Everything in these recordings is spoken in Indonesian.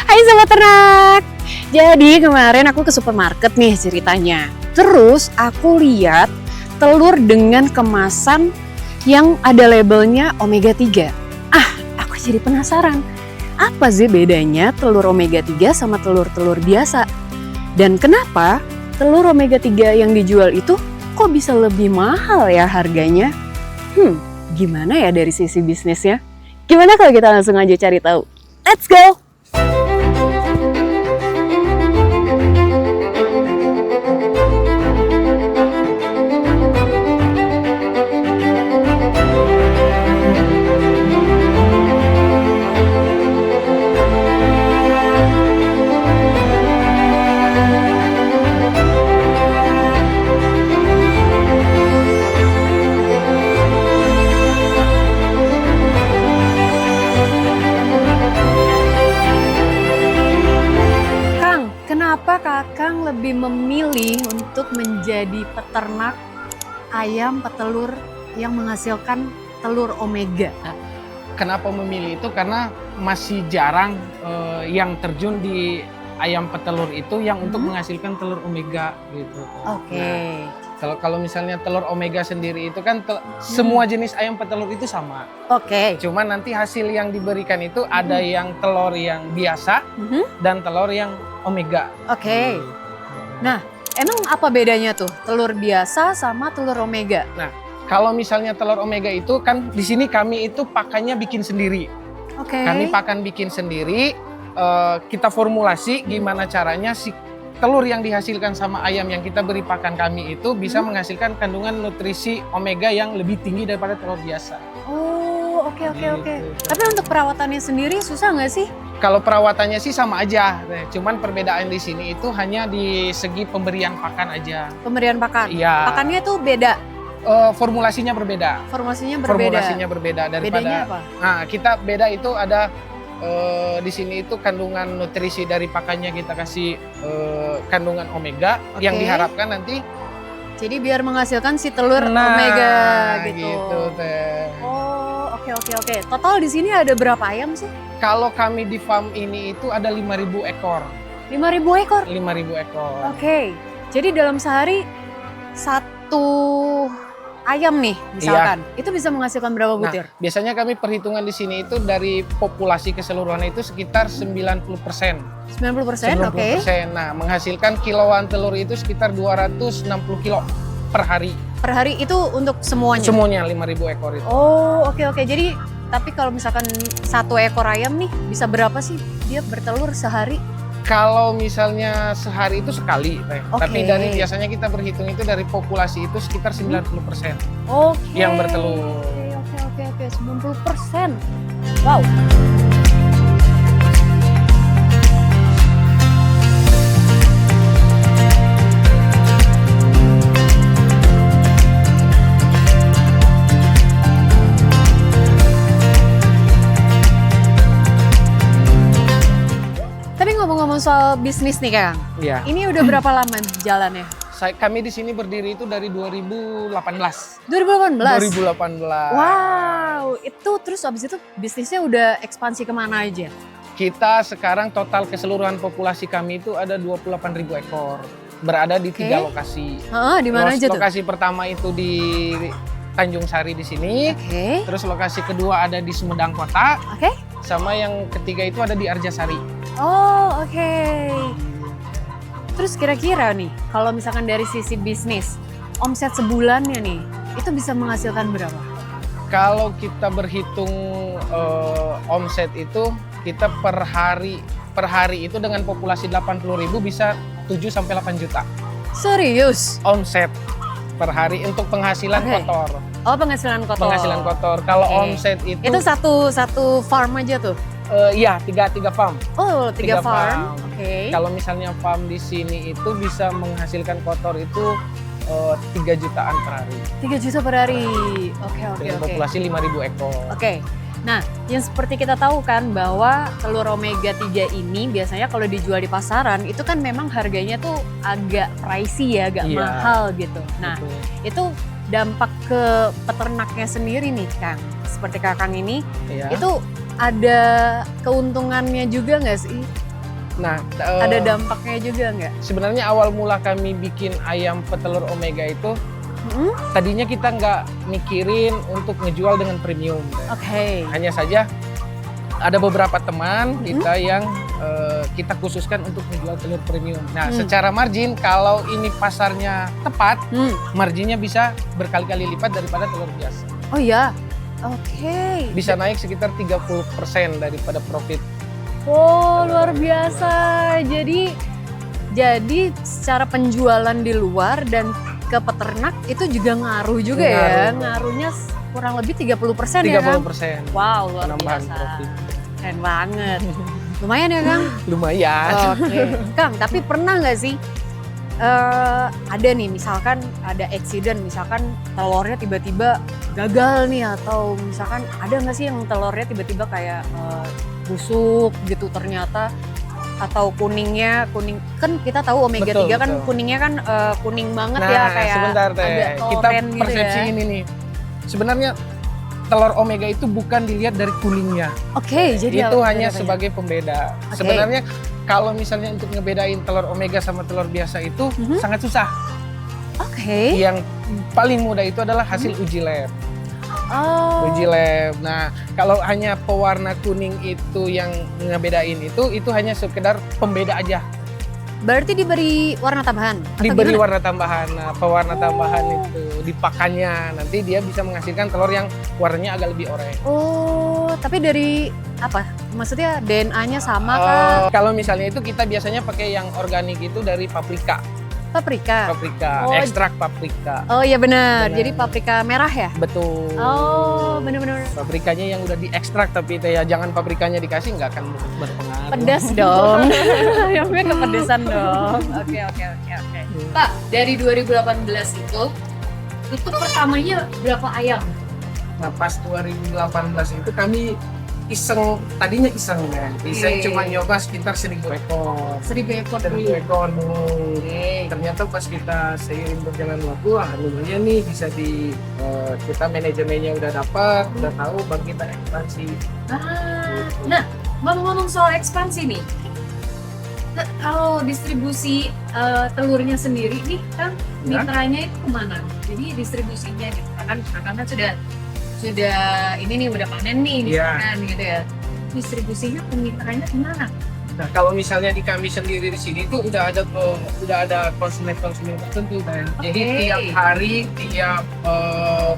Hai Sobat Ternak. Jadi kemarin aku ke supermarket nih ceritanya. Terus aku lihat telur dengan kemasan yang ada labelnya omega 3. Aku jadi penasaran. Apa sih bedanya telur omega 3 sama telur-telur biasa? Dan kenapa telur omega 3 yang dijual itu kok bisa lebih mahal ya harganya? Gimana ya dari sisi bisnisnya? Gimana kalau kita langsung aja cari tahu? Let's go! Kenapa Kakang lebih memilih untuk menjadi peternak ayam petelur yang menghasilkan telur omega? Kenapa memilih itu? Karena masih jarang yang terjun di ayam petelur itu yang untuk menghasilkan telur omega gitu. Oke. Kalau misalnya telur omega sendiri itu kan semua jenis ayam petelur itu sama. Oke. Cuman nanti hasil yang diberikan itu ada yang telur yang biasa dan telur yang omega. Oke. Nah, emang apa bedanya tuh telur biasa sama telur omega? Nah, kalau misalnya telur omega itu kan di sini kami itu pakannya bikin sendiri. Oke. Kami pakan bikin sendiri, kita formulasi gimana caranya si telur yang dihasilkan sama ayam yang kita beri pakan kami itu bisa menghasilkan kandungan nutrisi omega yang lebih tinggi daripada telur biasa. Oh, oke. Gitu. Tapi untuk perawatannya sendiri susah nggak sih? Kalau perawatannya sih sama aja, cuman perbedaan di sini itu hanya di segi pemberian pakan aja. Pemberian pakan? Iya. Pakannya tuh beda? Formulasinya berbeda. Formulasinya berbeda daripada. Bedanya apa? Nah, kita beda itu ada di sini itu kandungan nutrisi dari pakannya kita kasih kandungan omega yang diharapkan nanti. Jadi biar menghasilkan si telur omega gitu. Gitu teh. Oh, oke. Total di sini ada berapa ayam sih? Kalau kami di farm ini itu ada 5.000 ekor. 5.000 ekor? 5.000 ekor. Oke. Jadi dalam sehari satu ayam nih misalkan, itu bisa menghasilkan berapa butir? Nah, biasanya kami perhitungan di sini itu dari populasi keseluruhan itu sekitar 90%. 90%, oke. Nah, menghasilkan kiloan telur itu sekitar 260 kilo per hari. Per hari itu untuk semuanya? Semuanya 5.000 ekor itu. Oh, oke. Jadi, tapi kalau misalkan satu ekor ayam nih, bisa berapa sih dia bertelur sehari? Kalau misalnya sehari itu sekali, Oke. tapi dari biasanya kita berhitung itu dari populasi itu sekitar 90% yang bertelur. Oke, 90%. Wow. Ngomong soal bisnis nih Kang, Iya. Ini udah berapa lama jalannya? Kami di sini berdiri itu dari 2018. 2018? Wow, itu terus abis itu bisnisnya udah ekspansi kemana aja? Kita sekarang total keseluruhan populasi kami itu ada 28.000 ekor. Berada di 3 lokasi. Di mana aja tuh? Lokasi pertama itu di Tanjung Sari di sini. Terus lokasi kedua ada di Sumedang Kota. Sama yang ketiga itu ada di Arjasari. Oh, oke. Terus kira-kira nih, kalau misalkan dari sisi bisnis, omset sebulannya nih, itu bisa menghasilkan berapa? Kalau kita berhitung omset itu, kita per hari itu dengan populasi 80.000 bisa 7-8 juta. Serius? Omset per hari untuk penghasilan kotor. Oh, penghasilan kotor. Kalau omset itu satu farm aja tuh? Iya, tiga farm. Oh, 3 farm. Oke. Kalau misalnya farm di sini itu bisa menghasilkan kotor itu 3 jutaan per hari. 3 juta per hari. Oke. Dengan populasi 5.000 ekor. Oke. Nah, yang seperti kita tahu kan bahwa telur omega 3 ini biasanya kalau dijual di pasaran itu kan memang harganya tuh agak pricey ya, agak mahal gitu. Nah, itu dampak ke peternaknya sendiri nih Kang. Seperti Kakang ini, itu ada keuntungannya juga nggak sih? Nah, Ada dampaknya juga nggak? sebenarnya awal mula kami bikin ayam petelur omega itu, Mm-mm. tadinya kita nggak mikirin untuk ngejual dengan premium. Oke. Hanya saja ada beberapa teman kita yang kita khususkan untuk menjual telur premium. Nah, secara margin kalau ini pasarnya tepat, marginnya bisa berkali-kali lipat daripada telur biasa. Oh ya, oke. Bisa naik sekitar 30% daripada profit. Oh, luar biasa. Jadi secara penjualan di luar dan ke peternak itu juga ngaruh juga ya. Ngaruh. Ngaruhnya kurang lebih 30% ya, Kang? 30%. Wow, luar penambahan biasa. profit. Keren banget. Lumayan ya, Kang? Lumayan. Oke. Kang, tapi pernah nggak sih ada nih misalkan ada accident, misalkan telurnya tiba-tiba gagal nih, atau misalkan ada nggak sih yang telurnya tiba-tiba kayak busuk gitu ternyata, atau kuning kan kita tahu omega 3 kan betul. kuningnya kan kuning banget Nah, ya, kayak sebentar agak teh. Kita oren gitu persepsi ya. ini nih. Sebenarnya telur omega itu bukan dilihat dari kuningnya. Oke, jadi Itu apa hanya bedanya? sebagai pembeda. Oke. Sebenarnya kalau misalnya untuk ngebedain telur omega sama telur biasa itu sangat susah. Oke. Yang paling mudah itu adalah hasil uji lab. Oh. Uji lab. Nah, kalau hanya pewarna kuning itu yang ngebedain itu hanya sekedar pembeda aja. Berarti diberi warna tambahan? Atau Diberi gimana? warna tambahan. Nah, pewarna tambahan itu dipakannya, nanti dia bisa menghasilkan telur yang warnanya agak lebih oranye. Oh, tapi dari apa? Maksudnya DNA-nya sama kah? Kalau misalnya itu kita biasanya pakai yang organik itu dari paprika, Paprika. Oh. ekstrak paprika. Oh iya benar. Benar. Jadi paprika merah ya? Betul. Oh, benar-benar. Paprikanya yang udah diekstrak, tapi ya jangan paprikanya dikasih, nggak akan berpengaruh. Pedas dong. Ayamnya kepedesan dong. Oke. Pak, dari 2018 itu pertamanya berapa ayam? Nah, pas 2018 itu kami tadinya iseng kan. Iseng Oke. cuma nyoba sekitar 1.000 ekor. 1.000 ekor 1.000 dulu. ekor dulu. Oke. Ternyata pas kita seiring berjalan waktu, lumayan nih bisa kita manajemennya udah dapat, udah tahu, bang kita ekspansi. Nah, ngomong-ngomong soal ekspansi nih, kalau distribusi telurnya sendiri nih kan Ya. mitranya itu kemana? Jadi distribusinya gitu kan karena sudah ini nih udah panen nih Iya. misalkan gitu ya. Distribusinya ke mitranya kemana? Nah, kalau misalnya di kami sendiri di sini tuh udah ada konsumen tertentu kan. Jadi Oke. tiap hari, tiap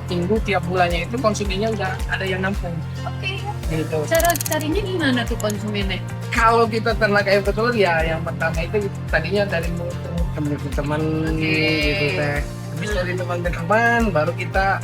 minggu, tiap bulannya itu konsumennya udah ada yang nampung. Oke. Gitu. Cara carinya gimana tuh konsumennya? Kalau kita ternak ayam petelur ya yang pertama itu tadinya dari mulut teman-teman Oke. gitu teh. Habis dari teman-teman baru kita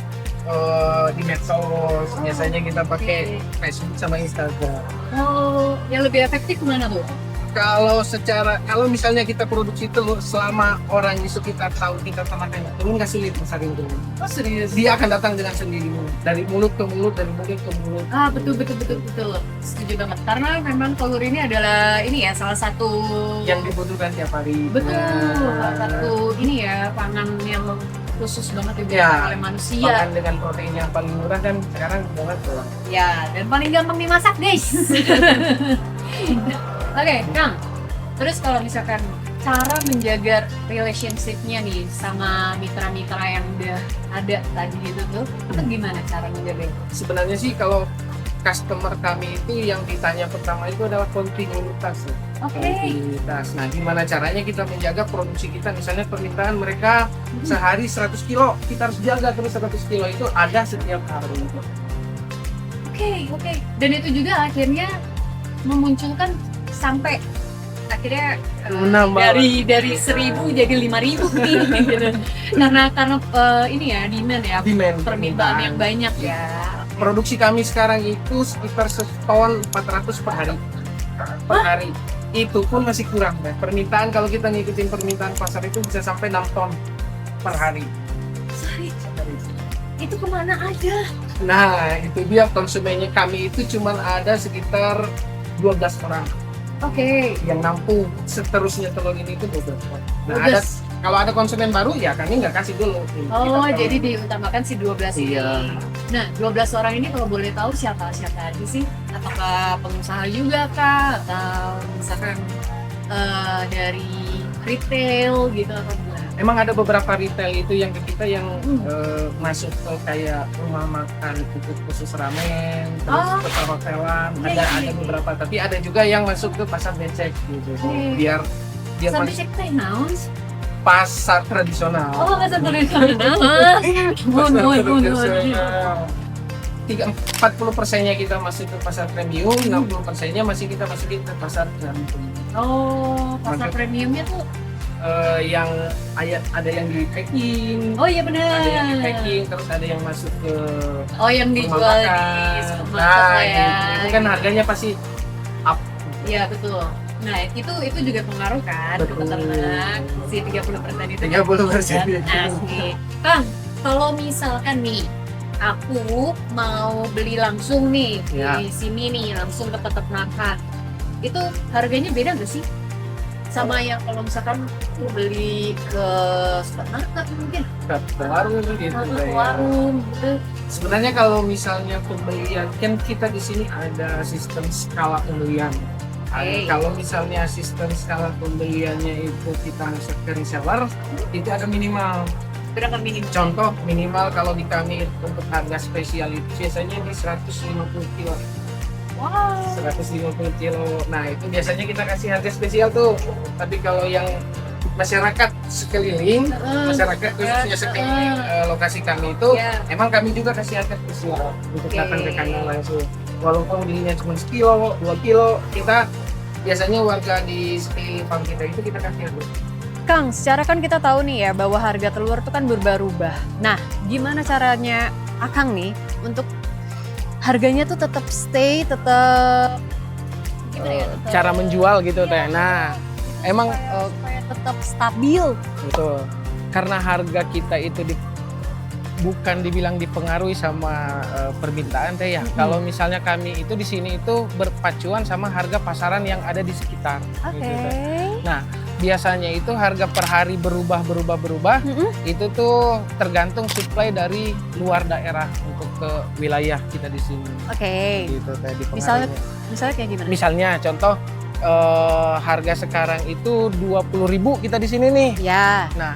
di medsos, biasanya kita pakai Facebook sama Instagram. Oh, yang lebih efektif kemana tuh? Kalau misalnya kita produksi telur, selama orang di sekitar tahu kita ternak ayam telur, nggak sulit masakin telur. Oh serius? Dia akan datang dengan sendirinya dari mulut ke mulut, dari mulut ke mulut. Ah betul. Setuju banget. Karena memang telur ini adalah ini ya salah satu Yang dibutuhkan tiap hari. betul Nah, salah satu ini ya pangan yang khusus banget dibutuhkan Ya, oleh manusia. makan dengan protein yang paling murah kan sekarang banget tuh. Ya, dan paling gampang dimasak, guys. Oke, Kang. Terus kalau misalkan cara menjaga relationship-nya nih sama mitra-mitra yang udah ada tadi gitu tuh, itu gimana cara menjaga? Sebenarnya sih kalau customer kami itu yang ditanya pertama itu adalah kontinuitas. Oke. Kontinuitas. Nah, gimana caranya kita menjaga produksi kita? Misalnya permintaan mereka sehari 100 kilo, kita harus jaga terus 100 kilo itu ada setiap hari. Oke. Dan itu juga akhirnya memunculkan sampai akhirnya Menambah. dari 1.000 jadi 5.000 nih gitu. Karena ini ya Demand, permintaan yang banyak ya. Produksi kami sekarang itu sekitar seton 400 per hari. Per hari. Itu pun masih kurang. Kan? Permintaan kalau kita ngikutin permintaan pasar itu bisa sampai 6 ton per hari. Sorry, itu kemana aja? Nah, itu dia konsumennya kami itu cuma ada sekitar 12 orang Oke. yang nampung seterusnya telur ini itu 12 orang. Nah, kalau ada konsumen baru ya kami nggak kasih dulu. Oh, Kita jadi diutamakan si 12 ini. Iya. Nah, 12 orang ini kalau boleh tahu siapa aja sih? Apakah pengusaha juga kah? Atau misalkan dari retail gitu atau gimana? Emang ada beberapa retail itu yang ke kita yang masuk ke kayak rumah makan itu khusus ramen, terus ke perhotelan, ada beberapa, tapi ada juga yang masuk ke pasar becek gitu. Biar Pasar becek teh naon? Pasar tradisional. Oh, pasar tradisional. Tiga 40%-nya kita masuk ke pasar premium, 60%-nya masih kita masukin ke pasar premium. Oh, pasar premiumnya tuh yang ada yang di packing. oh iya benar. Ada yang di packing, terus ada yang masuk ke yang dijual di supermarket ya. Itu kan harganya pasti up. Iya betul. Nah itu juga pengaruh kan ke peternak si 30% itu. 30%. Oke. Kang, kalau misalkan nih aku mau beli langsung nih di sini nih langsung ke peternakan, itu harganya beda nggak sih sama yang kalau misalkan aku beli ke supermarket mungkin? Ke warung gitu. Ke warung gitu. Sebenarnya kalau misalnya pembelian kan kita di sini ada sistem skala pembelian. Kalau misalnya sistem skala pembeliannya itu kita masuk ke reseller, itu ada minimal. Berapa minimal? Contoh minimal kalau di kami untuk harga spesial itu biasanya di 150 kilo. Wow. 150 kilo. Nah itu biasanya kita kasih harga spesial tuh. Tapi kalau yang masyarakat sekeliling, masyarakat khususnya sekeliling lokasi kami itu, emang kami juga kasih harga spesial untuk datang ke kandang langsung. Walaupun belinya cuma sekilo, 2 kilo, kita biasanya warga di sekeliling farm kita itu kita kasih harga. Kang, secara kan kita tahu nih ya bahwa harga telur itu kan berubah-ubah. Nah, gimana caranya Akang nih untuk harganya tuh tetap stay, tetap cara menjual gitu teh. Nah, emang supaya tetap stabil. Betul. Karena harga kita itu bukan dibilang dipengaruhi sama permintaan teh ya. Kalau misalnya kami itu di sini itu berpacuan sama harga pasaran yang ada di sekitar. Gitu, nah, biasanya itu harga per hari berubah. Itu tuh tergantung suplai dari luar daerah untuk ke wilayah kita di sini. Gitu teh dipengaruhi. Misalnya kayak gimana? Misalnya contoh harga sekarang itu 20.000 kita di sini nih. Ya. Nah,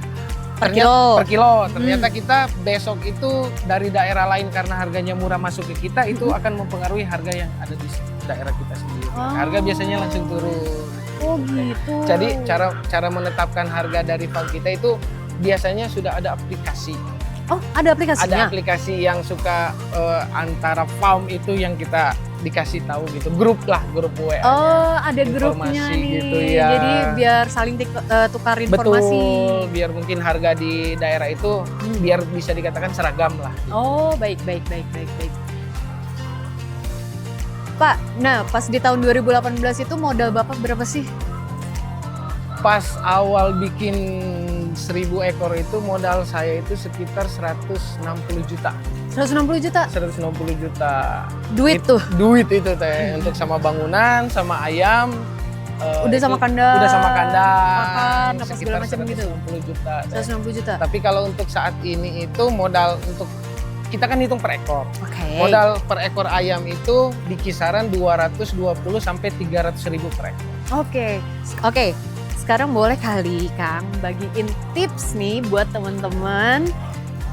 per kilo. Ternyata kita besok itu dari daerah lain karena harganya murah masuk ke kita itu akan mempengaruhi harga yang ada di daerah kita sendiri. Harga biasanya langsung turun. Oh gitu. Jadi cara menetapkan harga dari farm kita itu biasanya sudah ada aplikasi. Oh, ada aplikasinya? Ada aplikasi yang suka antara farm itu yang kita dikasih tahu gitu, grup WA. Oh, ada grupnya nih. Gitu, ya. Jadi biar saling tukar informasi. Betul, biar mungkin harga di daerah itu biar bisa dikatakan seragam lah. Oh, baik. Pak, nah pas di tahun 2018 itu modal Bapak berapa sih? Pas awal bikin 1000 ekor itu modal saya itu sekitar 160 juta. 160 juta? 160 juta. Duit itu teh untuk sama bangunan, sama ayam. Udah sama kandang. Makan, apa segala macam gitu. 160 juta. 160 juta. Tapi kalau untuk saat ini itu modal untuk kita kan hitung per ekor. Modal per ekor ayam itu di kisaran 220 sampai 300 ribu per ekor. Oke. Sekarang boleh kali Kang bagiin tips nih buat teman-teman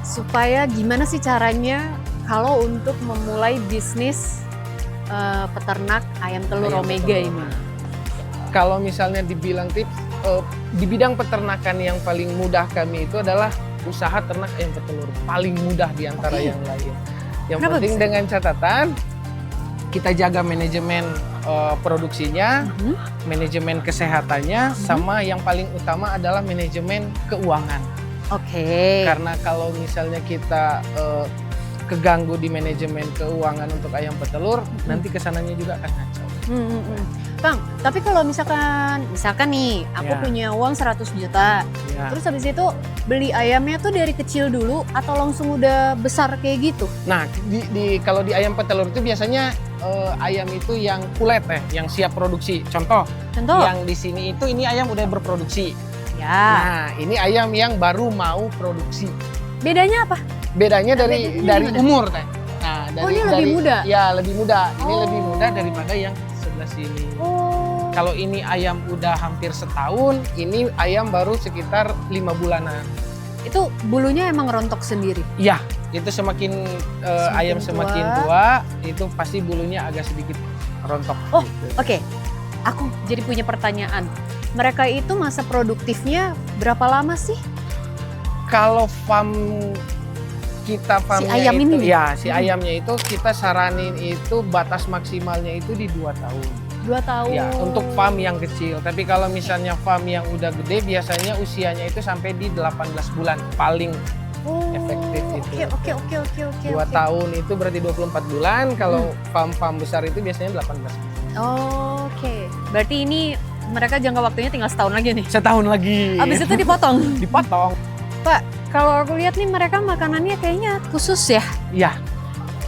supaya gimana sih caranya kalau untuk memulai bisnis peternak ayam telur Omega ini. Kalau misalnya dibilang tips di bidang peternakan yang paling mudah kami itu adalah usaha ternak ayam petelur, paling mudah di antara yang lain. Yang penting dengan catatan kita jaga manajemen produksinya, manajemen kesehatannya, sama yang paling utama adalah manajemen keuangan. Karena kalau misalnya kita keganggu di manajemen keuangan untuk ayam petelur, nanti kesananya juga akan kacau. Kang, tapi kalau misalkan nih aku punya uang 100 juta, terus habis itu beli ayamnya tuh dari kecil dulu atau langsung udah besar kayak gitu? Nah, kalau di ayam petelur itu biasanya ayam itu yang kulet yang siap produksi. Contoh? Yang di sini itu ini ayam udah berproduksi. Nah, ini ayam yang baru mau produksi. Bedanya apa? Bedanya dari umur teh. Nah, ini lebih muda? Ya, lebih muda. Ini lebih muda daripada yang sebelah sini. Kalau ini ayam udah hampir setahun, ini ayam baru sekitar 5 bulanan. Itu bulunya emang rontok sendiri? Iya, itu semakin ayam semakin tua, itu pasti bulunya agak sedikit rontok. Oh, gitu. Oke. Aku jadi punya pertanyaan. Mereka itu masa produktifnya berapa lama sih? Kalau farm kita farmnya ayam itu, ini? ya si ayamnya itu kita saranin itu batas maksimalnya itu di 2 tahun. 2 tahun. Ya, untuk farm yang kecil. Tapi kalau misalnya farm yang udah gede, biasanya usianya itu sampai di 18 bulan paling efektif itu. Oke. 2 tahun itu berarti 24 bulan. Kalau farm-farm besar itu biasanya 18 bulan. Oke. Berarti ini mereka jangka waktunya tinggal setahun lagi nih. Setahun lagi. Abis itu dipotong. Dipotong. Pak, kalau aku lihat nih mereka makanannya kayaknya khusus ya. Iya.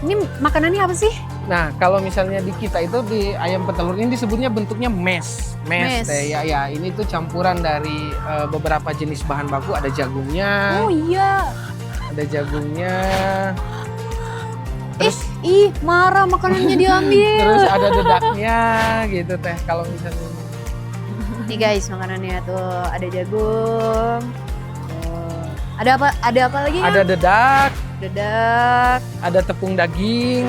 Ini makanannya apa sih? Nah, kalau misalnya di kita itu di ayam petelur ini disebutnya bentuknya mash. Mash. Ya, ini tuh campuran dari beberapa jenis bahan baku. Ada jagungnya. Oh iya. Ada jagungnya. Terus marah makanannya diambil. Terus ada dedaknya gitu teh. Kalau misalnya nih guys, makanannya tuh ada jagung. Ada apa lagi? ada dedak, Dedak, ada tepung daging,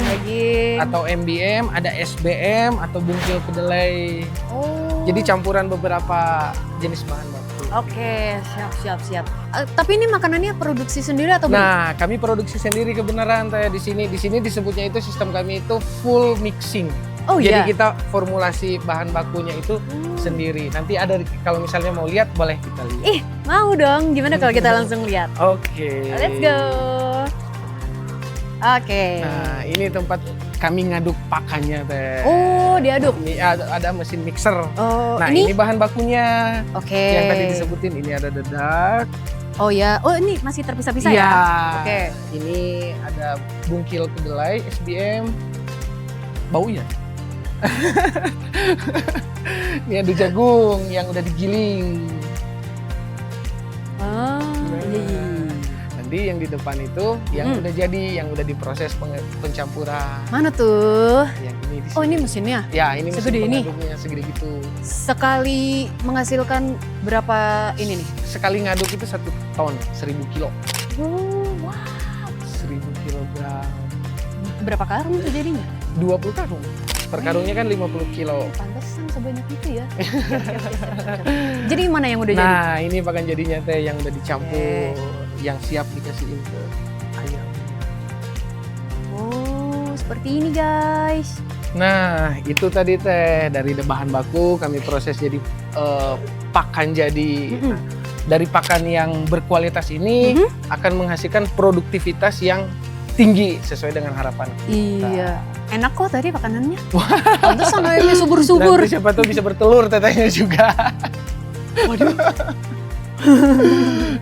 atau MBM, ada SBM atau bungkil kedelai. Oh. Jadi campuran beberapa jenis bahan baku. Oke, siap. Tapi ini makanannya produksi sendiri atau beli? Nah, kami produksi sendiri kebenaran teh di sini. Di sini disebutnya itu sistem kami itu full mixing. Oh iya. Jadi kita formulasi bahan bakunya itu sendiri. Nanti ada kalau misalnya mau lihat boleh kita lihat. Mau dong. Gimana kalau kita langsung lihat? Oke. Let's go. Oke. Nah, ini tempat kami ngaduk pakannya teh. Oh, diaduk. Ini ada mesin mixer. Oh, Nah, ini bahan bakunya. Oke. Yang tadi disebutin ini ada dedak. Oh ya. Oh, ini masih terpisah-pisah Iya. ya? Oke. Ini ada bungkil kedelai SBM. Baunya. Ini ada jagung yang udah digiling. Iya. Nanti yang di depan itu yang udah jadi, yang udah diproses pencampuran. Mana tuh? Yang ini di sini. Oh, ini mesinnya? Ya, ini mesin Segede ini? pengaduknya segede gitu. Sekali menghasilkan berapa ini nih? Sekali ngaduk itu 1 ton, 1000 kilo. Oh, wow. 1000 kilogram. Berapa karung tuh jadinya? 20 karung. Per karungnya kan 50 kilo. Pantesan sebanyak itu ya. Jadi mana yang udah jadi? Nah, ini pakan jadinya teh yang udah dicampur, yang siap dikasihin ke ayam. Oh, seperti ini guys. Nah, itu tadi teh dari bahan baku kami proses jadi pakan jadi. Nah, dari pakan yang berkualitas ini akan menghasilkan produktivitas yang tinggi sesuai dengan harapan kita. Iya. Enak kok tadi makanannya. Pantes ayamnya subur-subur. Nanti siapa tuh bisa bertelur tetehnya juga. Waduh.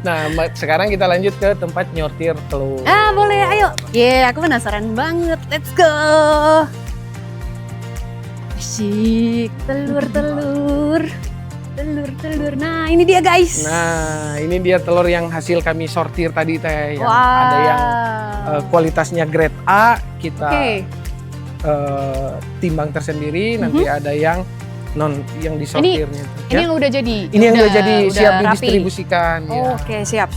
Nah, sekarang kita lanjut ke tempat nyortir telur. Boleh, ayo. Aku penasaran banget. Let's go. Asyik, telur. Nah, ini dia guys. Nah, ini dia telur yang hasil kami sortir tadi teh. Wow. Ada yang kualitasnya grade A, kita timbang tersendiri. Nanti ada yang yang disortirnya. Ini yang udah jadi? Ini yang udah jadi, siap rapi. didistribusikan. Oh, ya. Oke, siap.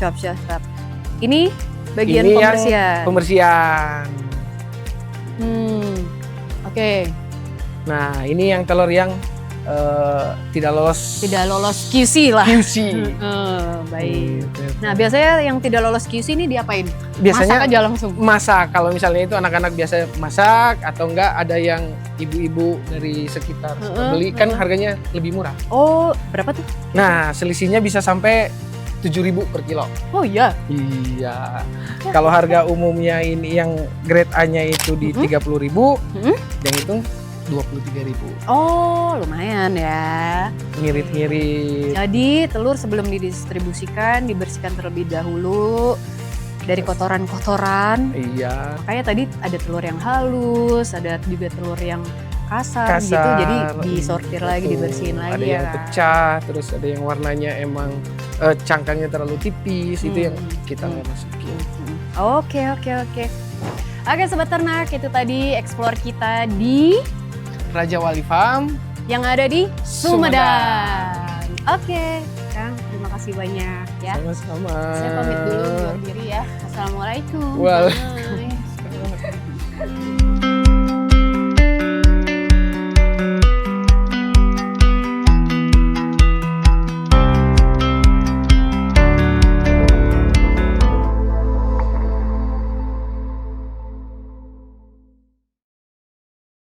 Ini bagian Ini pembersihan. yang pembersihan. Oke. Nah, ini yang telur yang tidak lolos QC lah. QC. Baik. Gitu. Nah, biasanya yang tidak lolos QC ini diapain? Biasanya masak aja langsung. Masak. Kalau misalnya itu anak-anak biasa masak, atau enggak ada yang ibu-ibu dari sekitar beli kan harganya lebih murah. Oh, berapa tuh? Nah, selisihnya bisa sampai 7.000 per kilo. Oh iya. Iya. Kalau harga umumnya ini yang grade A-nya itu di 30.000, yang itu 23.000. Oh, lumayan ya. Ngirit-ngirit. Jadi telur sebelum didistribusikan dibersihkan terlebih dahulu dari kotoran-kotoran. Iya. Makanya tadi ada telur yang halus, ada juga telur yang kasar gitu. Jadi disortir lagi, dibersihin lagi. Ada yang pecah, terus ada yang warnanya emang cangkangnya terlalu tipis, itu yang kita nggak masukin. Oke. Oke, Sobat Ternak, itu tadi explore kita di Raja Wali Farm, yang ada di Sumedang. Oke, Kang, terima kasih banyak ya. Sama-sama. Saya pamit dulu undur diri ya. Assalamualaikum. Waalaikumsalam.